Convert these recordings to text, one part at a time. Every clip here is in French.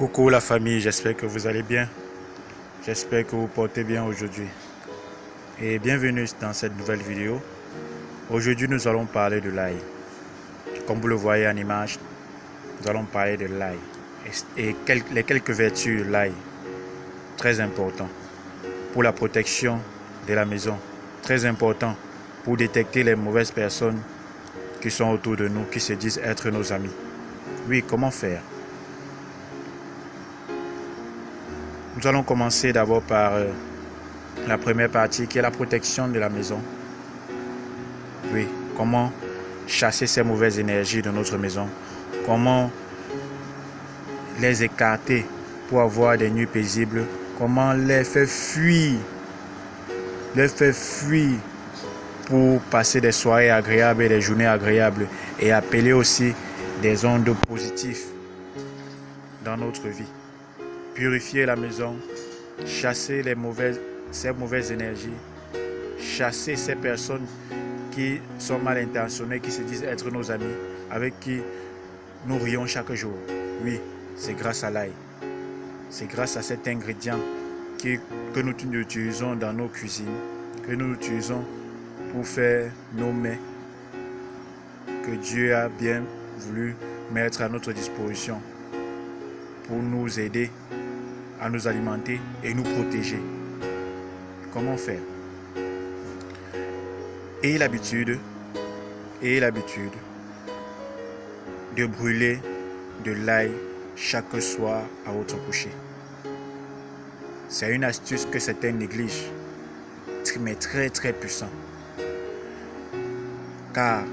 Coucou la famille, j'espère que vous allez bien. J'espère que vous portez bien aujourd'hui. Et bienvenue dans cette nouvelle vidéo. Aujourd'hui, nous allons parler de l'ail. Comme vous le voyez en image, nous allons parler de l'ail. Et les quelques vertus de l'ail. Très important pour la protection de la maison. Très important pour détecter les mauvaises personnes qui sont autour de nous, qui se disent être nos amis. Oui, comment faire? Nous allons commencer d'abord par la première partie qui est la protection de la maison. Oui, comment chasser ces mauvaises énergies de notre maison. Comment les écarter pour avoir des nuits paisibles. Comment les faire fuir. Les faire fuir pour passer des soirées agréables et des journées agréables. Et appeler aussi des ondes positives dans notre vie. Purifier la maison. Chasser ces mauvaises énergies. Chasser ces personnes qui sont mal intentionnées, qui se disent être nos amis, avec qui nous rions chaque jour. Oui, c'est grâce à l'ail. C'est grâce à cet ingrédient que nous utilisons dans nos cuisines, que nous utilisons pour faire nos mets, que Dieu a bien voulu mettre à notre disposition pour nous aider à nous alimenter et nous protéger. Comment faire? Ayez l'habitude de brûler de l'ail chaque soir à votre coucher. C'est une astuce que certains négligent, mais très très puissant. Car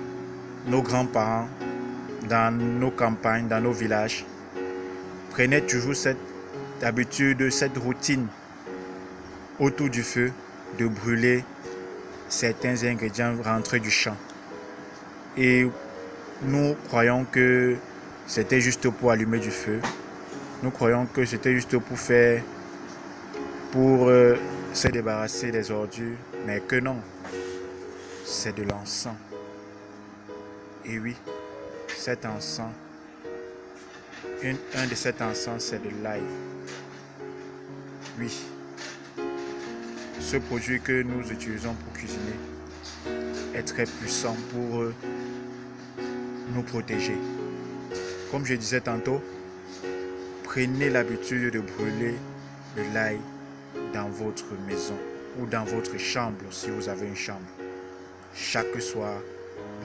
nos grands-parents, dans nos campagnes, dans nos villages, prenaient toujours cette habitude, cette routine autour du feu de brûler certains ingrédients rentrés du champ. Et nous croyons que c'était juste pour allumer du feu. Nous croyons que c'était juste pour se débarrasser des ordures. Mais que non, c'est de l'encens. Et oui, cet encens, un de cet encens, c'est de l'ail. Oui, ce produit que nous utilisons pour cuisiner est très puissant pour nous protéger. Comme je disais tantôt, prenez l'habitude de brûler de l'ail dans votre maison ou dans votre chambre si vous avez une chambre. Chaque soir,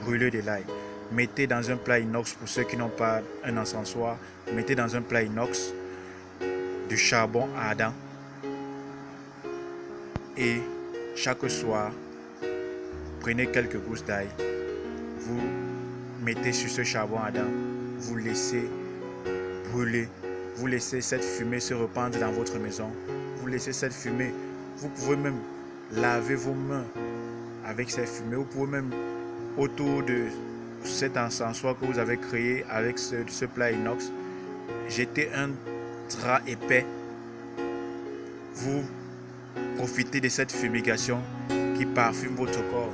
brûlez de l'ail. Mettez dans un plat inox, pour ceux qui n'ont pas un encensoir, mettez dans un plat inox du charbon ardent. Et chaque soir, prenez quelques gousses d'ail, vous mettez sur ce charbon ardent, vous laissez brûler, vous laissez cette fumée se répandre dans votre maison, vous laissez cette fumée, vous pouvez même laver vos mains avec cette fumée, vous pouvez même autour de cet encensoir que vous avez créé avec ce plat inox, jeter un drap épais, vous profitez de cette fumigation qui parfume votre corps.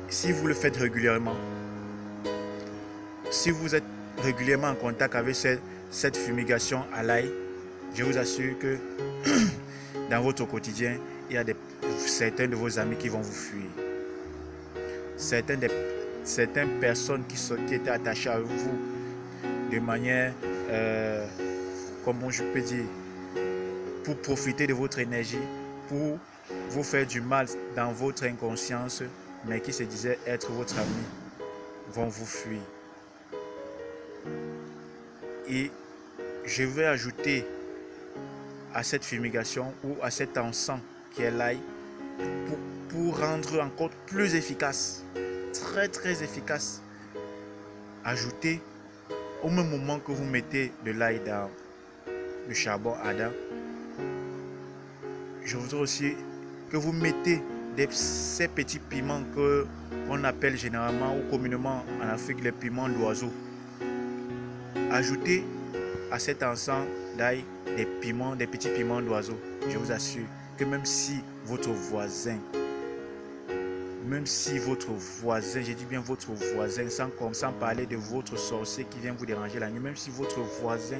Si vous le faites régulièrement, si vous êtes régulièrement en contact avec cette fumigation à l'ail, je vous assure que dans votre quotidien, il y a certains de vos amis qui vont vous fuir. Certaines personnes qui étaient attachées à vous de manière, comment je peux dire, pour profiter de votre énergie, pour vous faire du mal dans votre inconscience, mais qui se disaient être votre ami, vont vous fuir. Et je vais ajouter à cette fumigation ou à cet encens qui est l'ail pour rendre encore plus efficace, très très efficace. Ajoutez au même moment que vous mettez de l'ail dans le charbon ardent, je voudrais aussi que vous mettez ces petits piments qu'on appelle généralement ou communément en Afrique les piments d'oiseau. Ajoutez à cet encens d'ail des petits piments d'oiseau. Je vous assure que même si votre voisin même si votre voisin, je dis bien votre voisin, sans parler de votre sorcier qui vient vous déranger la nuit, même si votre voisin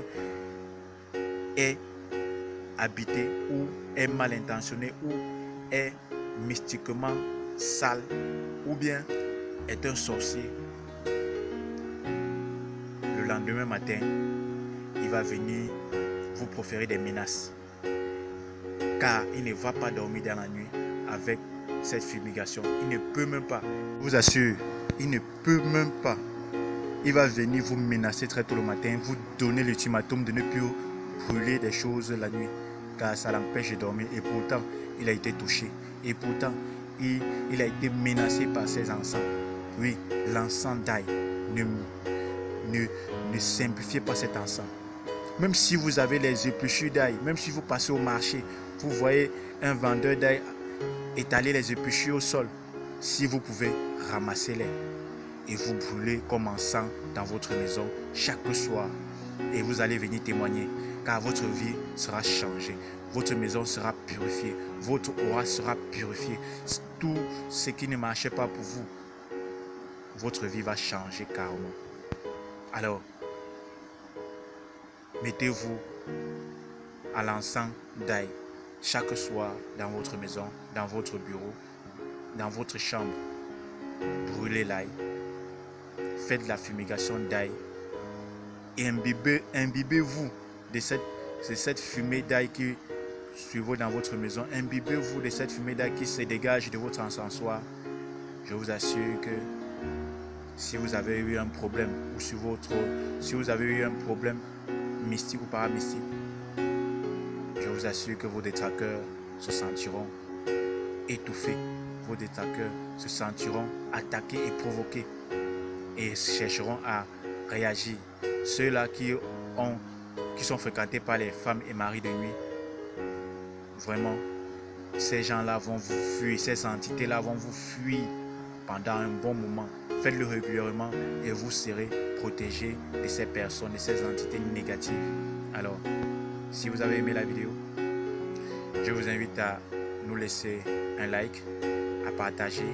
est habité ou est mal intentionné ou est mystiquement sale ou bien est un sorcier, le lendemain matin, il va venir vous proférer des menaces. Car il ne va pas dormir dans la nuit avec cette fumigation. Il ne peut même pas, je vous assure, il ne peut même pas. Il va venir vous menacer très tôt le matin, vous donner l'ultimatum de ne plus brûler des choses la nuit. Car ça l'empêche de dormir. Et pourtant, il a été touché. Et pourtant, il a été menacé par ses encens. Oui, l'encens d'ail. Ne simplifiez pas cet encens. Même si vous avez les épluchures d'ail, même si vous passez au marché, vous voyez un vendeur d'ail étaler les épluchures au sol. Si vous pouvez, ramassez-les et vous brûlez comme encens dans votre maison chaque soir. Et vous allez venir témoigner, car votre vie sera changée. Votre maison sera purifiée. Votre aura sera purifiée. Tout ce qui ne marchait pas pour vous, votre vie va changer carrément. Alors, mettez-vous à l'encens d'ail chaque soir dans votre maison, dans votre bureau, dans votre chambre. Brûlez l'ail. Faites la fumigation d'ail. Et imbibez-vous de cette fumée d'ail qui survole dans votre maison. Imbibez-vous de cette fumée d'ail qui se dégage de votre encensoir. Je vous assure que si vous avez eu un problème ou si vous avez eu un problème mystique ou paramystique, je vous assure que vos détraqueurs se sentiront étouffés. Vos détraqueurs se sentiront attaqués et provoqués et chercheront à réagir. Ceux-là qui sont fréquentés par les femmes et maris de nuit, vraiment, ces gens-là vont vous fuir, ces entités-là vont vous fuir pendant un bon moment. Faites-le régulièrement et vous serez protégé de ces personnes, de ces entités négatives. Alors, si vous avez aimé la vidéo, je vous invite à nous laisser un like, à partager,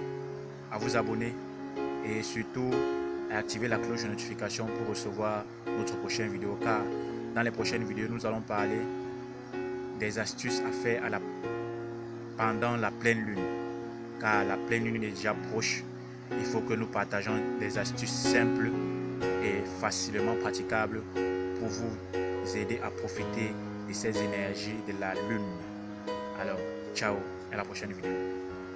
à vous abonner et surtout à activer la cloche de notification pour recevoir notre prochaine vidéo. Car dans les prochaines vidéos, nous allons parler des astuces à faire pendant la pleine lune. Car la pleine lune est déjà proche. Il faut que nous partageons des astuces simples et facilement praticables pour vous aider à profiter de ces énergies de la lune. Alors, ciao, à la prochaine vidéo.